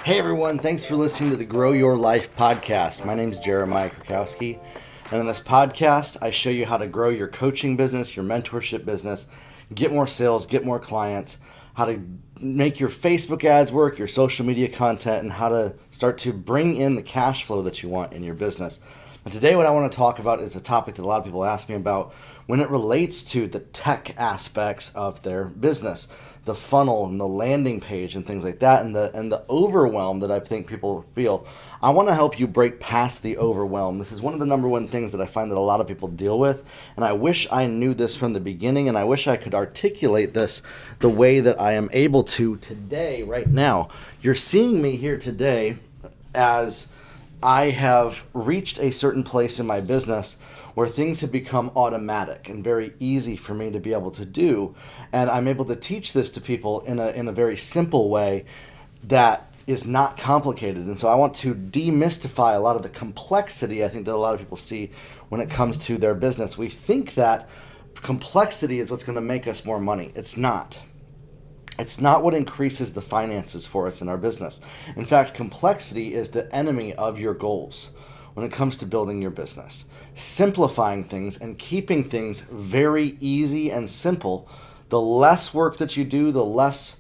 Hey everyone, thanks for listening to the Grow Your Life podcast. My name is Jeremiah Krakowski, and in this podcast, I show you how to grow your coaching business, your mentorship business, get more sales, get more clients, how to make your Facebook ads work, your social media content, and how to start to bring in the cash flow that you want in your business. And today what I want to talk about is a topic that a lot of people ask me about when it relates to the tech aspects of their business, the funnel and the landing page and things like that, and the overwhelm that I think people feel. I want to help you break past the overwhelm. This is one of the number one things that I find that a lot of people deal with, and I wish I knew this from the beginning, and I wish I could articulate this the way that I am able to today, right now. You're seeing me here today as I have reached a certain place in my business where things have become automatic and very easy for me to be able to do. And I'm able to teach this to people in a very simple way that is not complicated. And so I want to demystify a lot of the complexity I think that a lot of people see when it comes to their business. We think that complexity is what's going to make us more money. It's not. It's not what increases the finances for us in our business. In fact, complexity is the enemy of your goals when it comes to building your business. Simplifying things and keeping things very easy and simple, the less work that you do, the less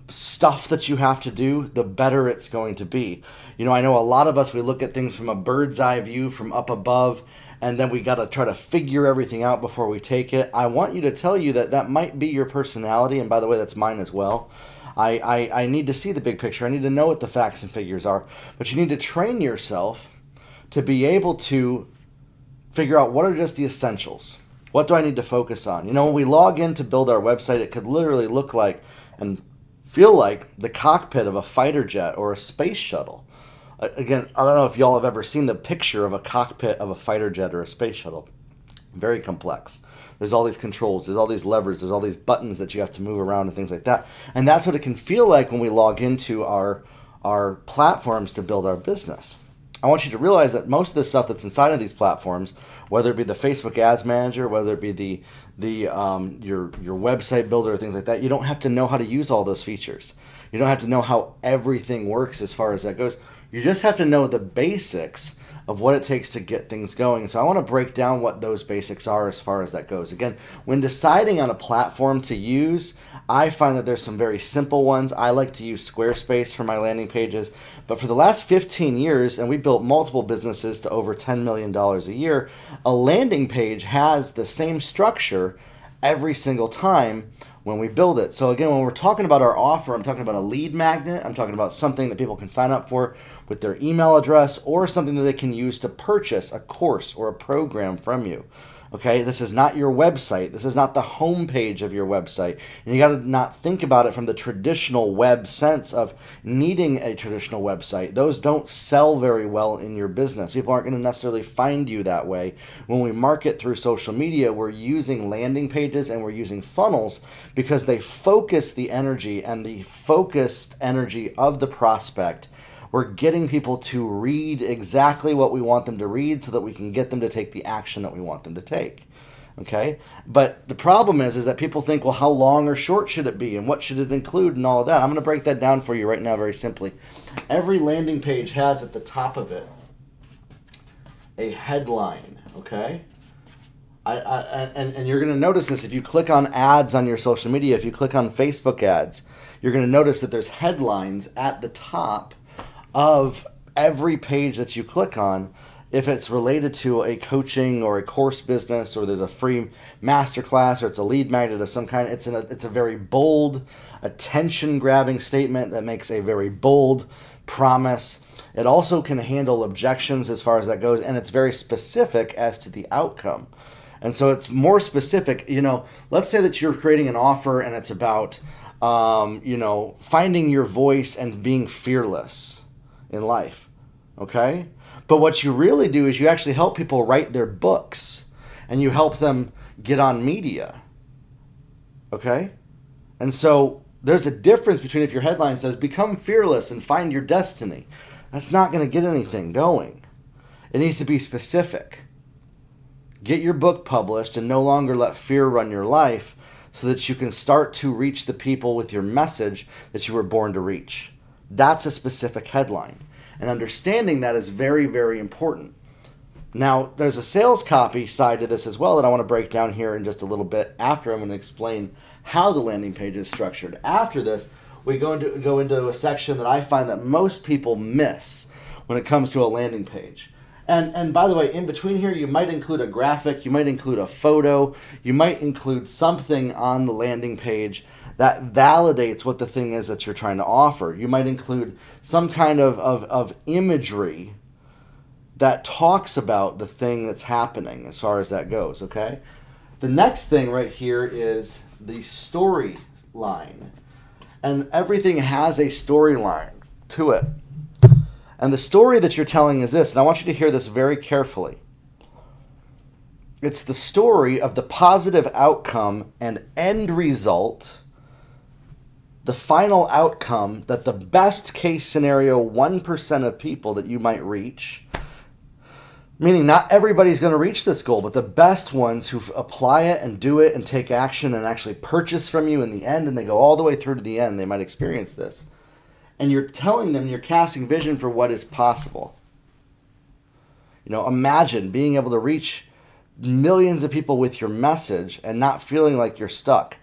stuff that you have to do, the better it's going to be. You know, I know a lot of us, we look at things from a bird's eye view from up above, and then we got to try to figure everything out before we take it. I want you to tell you that that might be your personality, and by the way, that's mine as well. I need to see the big picture. I need to know what the facts and figures are. But you need to train yourself to be able to figure out what are just the essentials. What do I need to focus on? You know, when we log in to build our website, it could literally look like and feel like the cockpit of a fighter jet or a space shuttle. Again, I don't know if y'all have ever seen the picture of a cockpit of a fighter jet or a space shuttle. Very complex. There's all these controls, there's all these levers, there's all these buttons that you have to move around and things like that. And that's what it can feel like when we log into our platforms to build our business. I want you to realize that most of the stuff that's inside of these platforms, whether it be the Facebook Ads Manager, whether it be your website builder or things like that, you don't have to know how to use all those features. You don't have to know how everything works as far as that goes. You just have to know the basics of what it takes to get things going. So I want to break down what those basics are as far as that goes. Again, when deciding on a platform to use, I find that there's some very simple ones. I like to use Squarespace for my landing pages. But for the last 15 years, and we built multiple businesses to over $10 million a year, a landing page has the same structure every single time when we build it. So again, when we're talking about our offer, I'm talking about a lead magnet. I'm talking about something that people can sign up for with their email address, or something that they can use to purchase a course or a program from you. Okay, this is not your website. This is not the home page of your website. And you got to not think about it from the traditional web sense of needing a traditional website. Those don't sell very well in your business. People aren't going to necessarily find you that way. When we market through social media, we're using landing pages and we're using funnels because they focus the energy and the focused energy of the prospect. We're getting people to read exactly what we want them to read so that we can get them to take the action that we want them to take. Okay? But the problem is that people think, well, how long or short should it be? And what should it include and all of that? I'm going to break that down for you right now very simply. Every landing page has at the top of it a headline. Okay? And you're going to notice this if you click on ads on your social media, if you click on Facebook ads, you're going to notice that there's headlines at the top of every page that you click on. If it's related to a coaching or a course business, or there's a free masterclass, or it's a lead magnet of some kind, it's a very bold, attention-grabbing statement that makes a very bold promise. It also can handle objections as far as that goes, and it's very specific as to the outcome. And so it's more specific. You know, let's say that you're creating an offer and it's about, finding your voice and being fearless in life, okay? But what you really do is you actually help people write their books and you help them get on media, okay? And so there's a difference between if your headline says, become fearless and find your destiny. That's not going to get anything going. It needs to be specific. Get your book published and no longer let fear run your life so that you can start to reach the people with your message that you were born to reach. That's a specific headline. And understanding that is very, very important. Now, there's a sales copy side to this as well that I want to break down here in just a little bit after I'm going to explain how the landing page is structured. After this, we go into a section that I find that most people miss when it comes to a landing page. And by the way, in between here, you might include a graphic, you might include a photo, you might include something on the landing page that validates what the thing is that you're trying to offer. You might include some kind of imagery that talks about the thing that's happening as far as that goes, okay? The next thing right here is the storyline. And everything has a storyline to it. And the story that you're telling is this, and I want you to hear this very carefully. It's the story of the positive outcome and end result, the final outcome that the best case scenario 1% of people that you might reach, meaning not everybody's going to reach this goal, but the best ones who apply it and do it and take action and actually purchase from you in the end, and they go all the way through to the end, they might experience this. And you're telling them, you're casting vision for what is possible. You know, imagine being able to reach millions of people with your message and not feeling like you're stuck.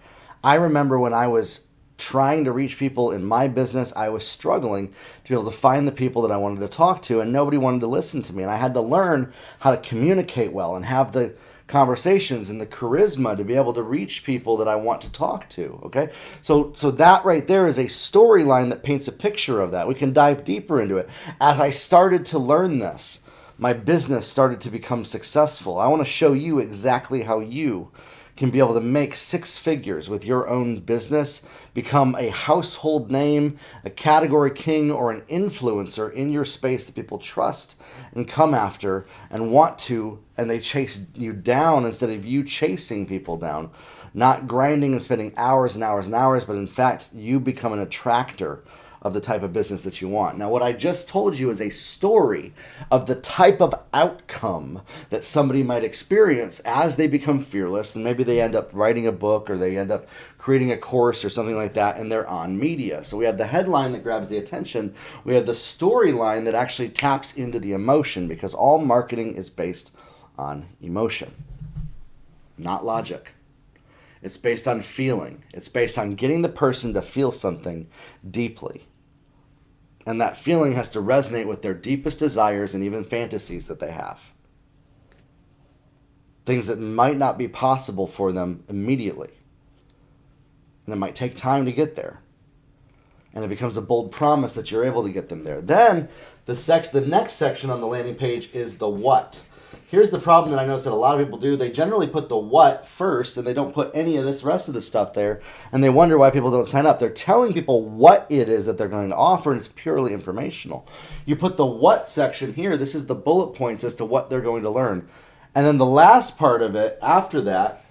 I remember when I was trying to reach people in my business, I was struggling to be able to find the people that I wanted to talk to, and nobody wanted to listen to me. And I had to learn how to communicate well and have the conversations and the charisma to be able to reach people that I want to talk to, okay? So that right there is a storyline that paints a picture of that. We can dive deeper into it. As I started to learn this, my business started to become successful. I want to show you exactly how you can be able to make 6 figures with your own business, become a household name, a category king, or an influencer in your space that people trust and come after and want to, and they chase you down instead of you chasing people down. Not grinding and spending hours and hours and hours, but in fact, you become an attractor of the type of business that you want. Now, what I just told you is a story of the type of outcome that somebody might experience as they become fearless, and maybe they end up writing a book or they end up creating a course or something like that, and they're on media. So we have the headline that grabs the attention. We have the storyline that actually taps into the emotion, because all marketing is based on emotion, not logic. It's based on feeling. It's based on getting the person to feel something deeply. And that feeling has to resonate with their deepest desires and even fantasies that they have. Things that might not be possible for them immediately. And it might take time to get there. And it becomes a bold promise that you're able to get them there. Then the next section on the landing page is the what. Here's the problem that I notice that a lot of people do. They generally put the what first, and they don't put any of this rest of the stuff there, and they wonder why people don't sign up. They're telling people what it is that they're going to offer, and it's purely informational. You put the what section here. This is the bullet points as to what they're going to learn. And then the last part of it, after that,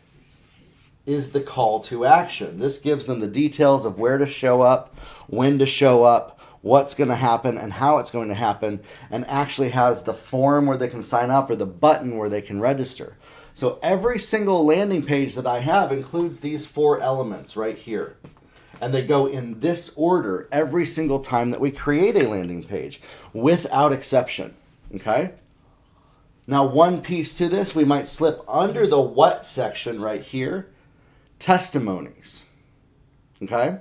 is the call to action. This gives them the details of where to show up, when to show up, what's going to happen and how it's going to happen, and actually has the form where they can sign up or the button where they can register. So every single landing page that I have includes these 4 elements right here. And they go in this order every single time that we create a landing page, without exception. Okay? Now, one piece to this, we might slip under the what section right here, testimonies. Okay?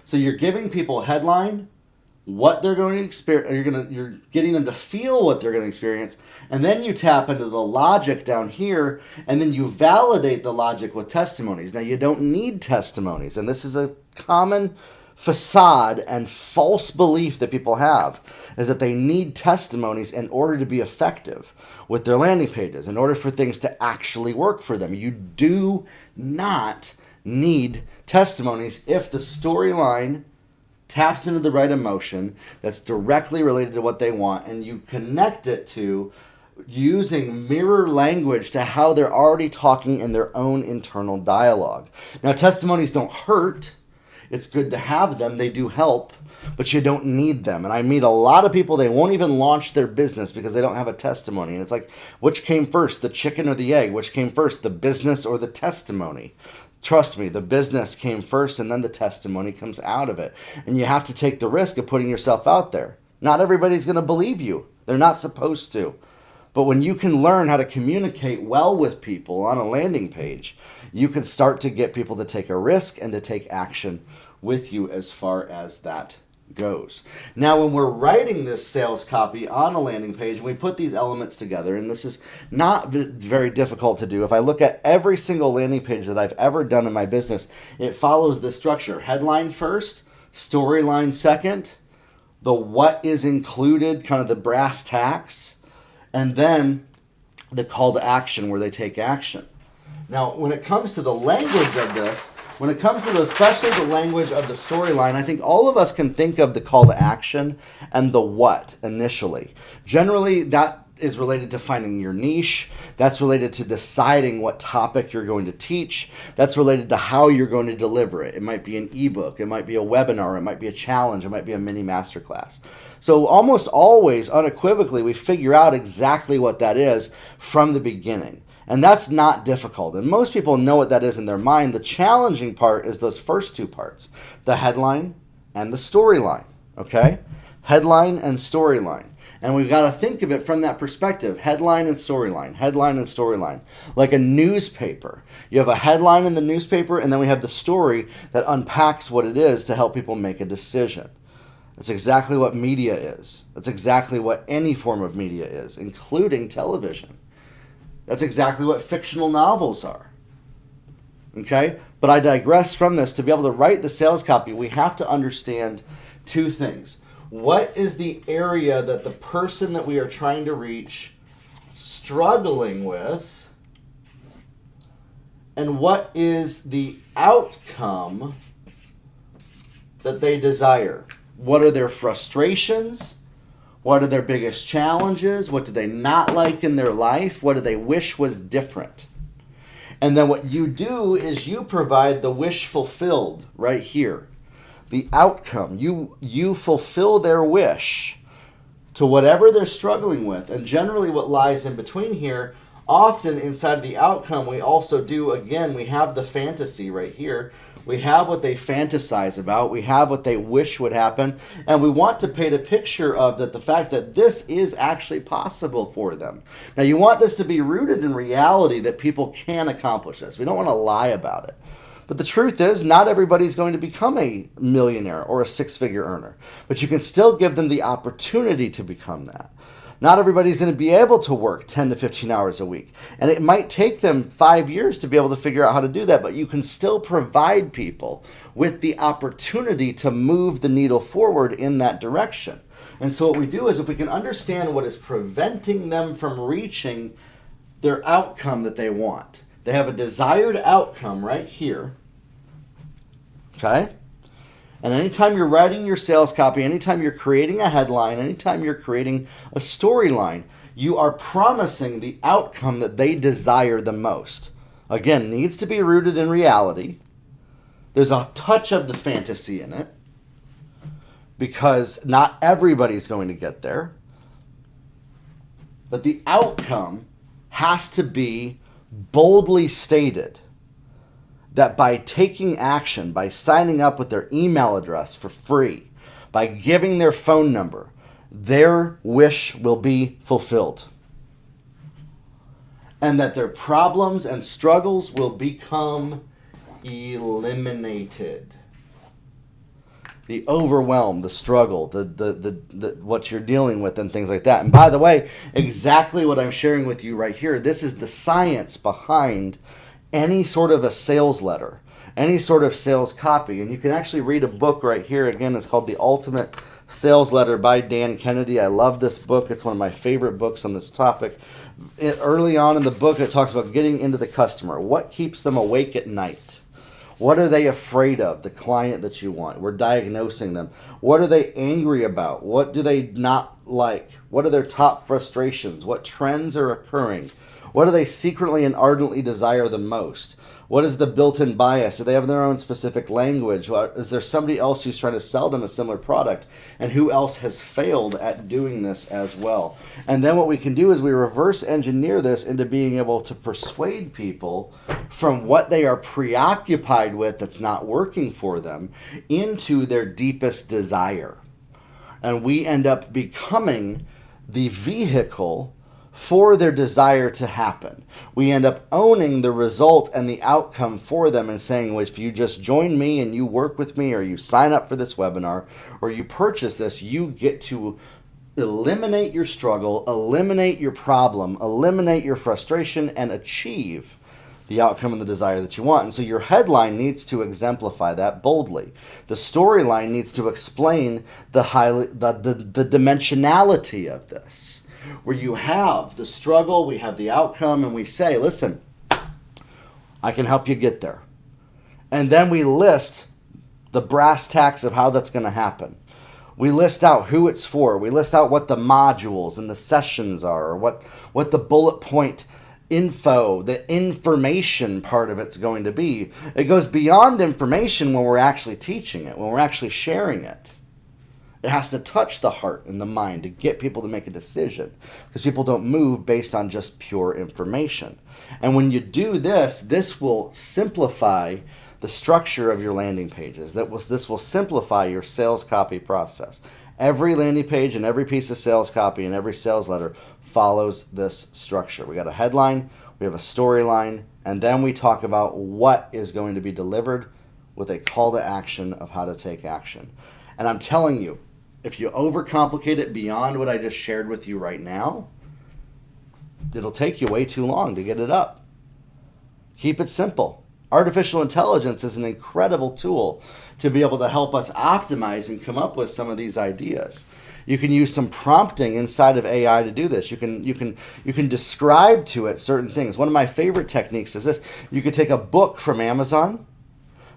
So you're giving people a headline, what they're going to experience, you're getting them to feel what they're going to experience, and then you tap into the logic down here, and then you validate the logic with testimonies. Now, you don't need testimonies, and this is a common facade and false belief that people have, is that they need testimonies in order to be effective with their landing pages, in order for things to actually work for them. You do not need testimonies if the storyline taps into the right emotion that's directly related to what they want, and you connect it to using mirror language to how they're already talking in their own internal dialogue. Now, testimonies don't hurt. It's good to have them. They do help, but you don't need them. And I meet a lot of people, they won't even launch their business because they don't have a testimony. And it's like, which came first, the chicken or the egg? Which came first, the business or the testimony? Trust me, the business came first and then the testimony comes out of it. And you have to take the risk of putting yourself out there. Not everybody's going to believe you. They're not supposed to. But when you can learn how to communicate well with people on a landing page, you can start to get people to take a risk and to take action with you as far as that goes. Now, when we're writing this sales copy on a landing page, we put these elements together, and this is not very difficult to do. If I look at every single landing page that I've ever done in my business, it follows this structure. Headline first, storyline second, the what is included, kind of the brass tacks, and then the call to action where they take action. Now, when it comes to the language of this, when it comes to especially the language of the storyline, I think all of us can think of the call to action and the what initially. Generally, that is related to finding your niche. That's related to deciding what topic you're going to teach. That's related to how you're going to deliver it. It might be an ebook. It might be a webinar. It might be a challenge. It might be a mini masterclass. So almost always, unequivocally, we figure out exactly what that is from the beginning. And that's not difficult. And most people know what that is in their mind. The challenging part is those first two parts, the headline and the storyline, okay? Headline and storyline. And we've got to think of it from that perspective, headline and storyline, like a newspaper. You have a headline in the newspaper, and then we have the story that unpacks what it is to help people make a decision. That's exactly what media is. That's exactly what any form of media is, including television. That's exactly what fictional novels are. Okay? But I digress from this. To be able to write the sales copy, we have to understand two things. What is the area that the person that we are trying to reach struggling with? And what is the outcome that they desire? What are their frustrations? What are their biggest challenges? What do they not like in their life? What do they wish was different? And then what you do is you provide the wish fulfilled right here. The outcome. You fulfill their wish to whatever they're struggling with. And generally what lies in between here, often inside the outcome, we also do, again, we have the fantasy right here. We have what they fantasize about. We have what they wish would happen. And we want to paint a picture of that, the fact that this is actually possible for them. Now, you want this to be rooted in reality that people can accomplish this. We don't want to lie about it. But the truth is, not everybody's going to become a millionaire or a six-figure earner. But you can still give them the opportunity to become that. Not everybody's going to be able to work 10 to 15 hours a week. And it might take them 5 years to be able to figure out how to do that, but you can still provide people with the opportunity to move the needle forward in that direction. And so what we do is if we can understand what is preventing them from reaching their outcome that they want. They have a desired outcome right here. Okay? And anytime you're writing your sales copy, anytime you're creating a headline, anytime you're creating a storyline, you are promising the outcome that they desire the most. Again, needs to be rooted in reality. There's a touch of the fantasy in it because not everybody's going to get there. But the outcome has to be boldly stated. That by taking action, by signing up with their email address for free, by giving their phone number, their wish will be fulfilled. And that their problems and struggles will become eliminated. The overwhelm, the struggle, the what you're dealing with and things like that. And by the way, exactly what I'm sharing with you right here, this is the science behind any sort of a sales letter, any sort of sales copy. And you can actually read a book right here. Again, it's called The Ultimate Sales Letter by Dan Kennedy. I love this book. It's one of my favorite books on this topic. Early on in the book, it talks about getting into the customer. What keeps them awake at night? What are they afraid of, the client that you want? We're diagnosing them. What are they angry about? What do they not like? What are their top frustrations? What trends are occurring? What do they secretly and ardently desire the most? What is the built-in bias? Do they have their own specific language? Is there somebody else who's trying to sell them a similar product? And who else has failed at doing this as well? And then what we can do is we reverse engineer this into being able to persuade people from what they are preoccupied with that's not working for them into their deepest desire. And we end up becoming the vehicle for their desire to happen. We end up owning the result and the outcome for them and saying, well, if you just join me and you work with me, or you sign up for this webinar, or you purchase this, you get to eliminate your struggle, eliminate your problem, eliminate your frustration, and achieve the outcome and the desire that you want. And so your headline needs to exemplify that boldly. The storyline needs to explain the dimensionality of this, where you have the struggle, we have the outcome, and we say, listen, I can help you get there. And then we list the brass tacks of how that's going to happen. We list out who it's for. We list out what the modules and the sessions are, or what the bullet point info, the information part of it's going to be. It goes beyond information when we're actually teaching it, when we're actually sharing it. It has to touch the heart and the mind to get people to make a decision, because people don't move based on just pure information. And when you do this, this will simplify the structure of your landing pages. This will simplify your sales copy process. Every landing page and every piece of sales copy and every sales letter follows this structure. We got a headline, we have a storyline, and then we talk about what is going to be delivered with a call to action of how to take action. And I'm telling you, if you overcomplicate it beyond what I just shared with you right now, it'll take you way too long to get it up. Keep it simple. Artificial intelligence is an incredible tool to be able to help us optimize and come up with some of these ideas. You can use some prompting inside of AI to do this. You can describe to it certain things. One of my favorite techniques is this. You could take a book from Amazon,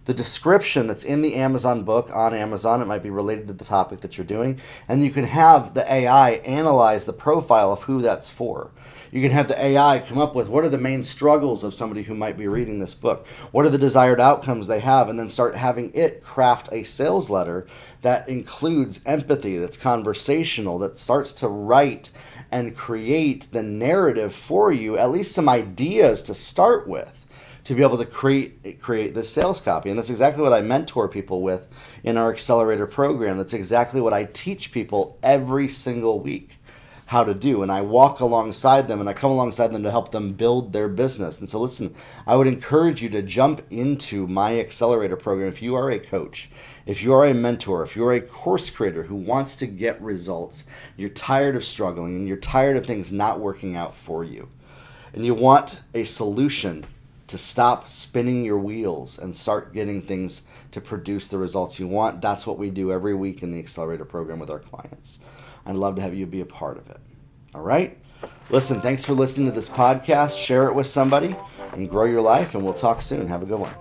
the description that's in the Amazon book on Amazon, it might be related to the topic that you're doing, and you can have the AI analyze the profile of who that's for. You can have the AI come up with what are the main struggles of somebody who might be reading this book, what are the desired outcomes they have, and then start having it craft a sales letter that includes empathy, that's conversational, that starts to write and create the narrative for you, at least some ideas to start with, to be able to create this sales copy. And that's exactly what I mentor people with in our accelerator program. That's exactly what I teach people every single week how to do. And I walk alongside them and I come alongside them to help them build their business. And so listen, I would encourage you to jump into my accelerator program if you are a coach, if you are a mentor, if you're a course creator who wants to get results, you're tired of struggling and you're tired of things not working out for you, and you want a solution to stop spinning your wheels and start getting things to produce the results you want. That's what we do every week in the accelerator program with our clients. I'd love to have you be a part of it. All right? Listen, thanks for listening to this podcast. Share it with somebody and grow your life, and we'll talk soon. Have a good one.